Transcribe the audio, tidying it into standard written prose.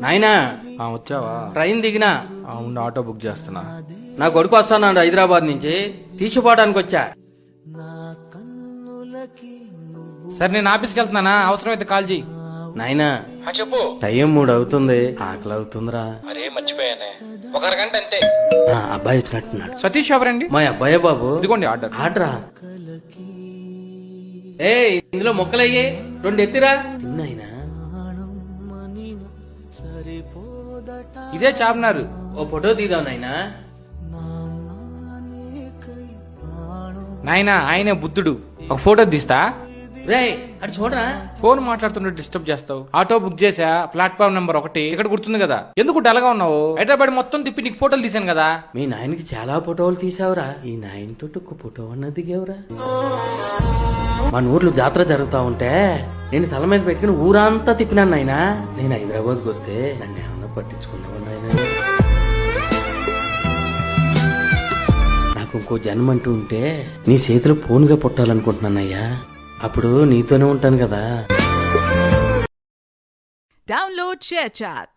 నాయనా వచ్చావా? ట్రైన్ దిగినా ఉండి ఆటో బుక్ చేస్తున్నా. నా కొడుకు వస్తాను హైదరాబాద్ నుంచి తీసుకుపోవడానికి వచ్చా. సరే నేను ఆఫీస్కి వెళ్తున్నానా, అవసరమైతే కాల్ చేయి. నాయనా చెప్పు. టైం 3 అవుతుంది, ఆకలి అవుతుందిరా. అరే మర్చిపోయానే, ఒక అరగంట అంతే. అబ్బాయి వచ్చినట్టున్నాడు. సతీష్ ఎవరండి? మా అబ్బాయే బాబు. ఇదిగోండి ఆర్డర్. ఆర్డరా? ఏ ఇందులో మొక్కలయ్యే 2 ఎత్తిరా. తిన్నాయినా ఇదే చార్మినార్. ఓ ఫోటో తీద్దాం నాయనా. నాయనా ఆయనే బుద్ధుడు, ఒక ఫోటో తీస్తా. రే అటు చూడరా. ఫోన్ మాట్లాడుతుంటే డిస్టర్బ్ చేస్తావు. ఆటో బుక్ చేసా, ప్లాట్ఫామ్ నెంబర్ 1 ఇక్కడ గుర్తుంది కదా. ఎందుకు డల్గా ఉన్నావు? హైదరాబాద్ మొత్తం తిప్పి నీకు ఫోటోలు తీసాను కదా. మీ నాయనకి చాలా ఫోటోలు తీసావురా. ఈ నాయనతో ఒక ఫోటో అన్నది దిగేవరా. మన ఊర్లో జాతర జరుగుతా ఉంటే నేను తల మీద పెట్టుకుని ఊరంతా తిప్పినాను నాయనా. నేను హైదరాబాద్కి వస్తే నన్ను ఏమన్నా పట్టించుకున్నావా నాయనా? నాకు ఇంకో జన్మ అంటూ ఉంటే నీ చేతిలో ఫోన్గా పుట్టాలనుకుంటున్నానయ్యా. అప్పుడు నీతోనే ఉంటాను కదా. Download ShareChat.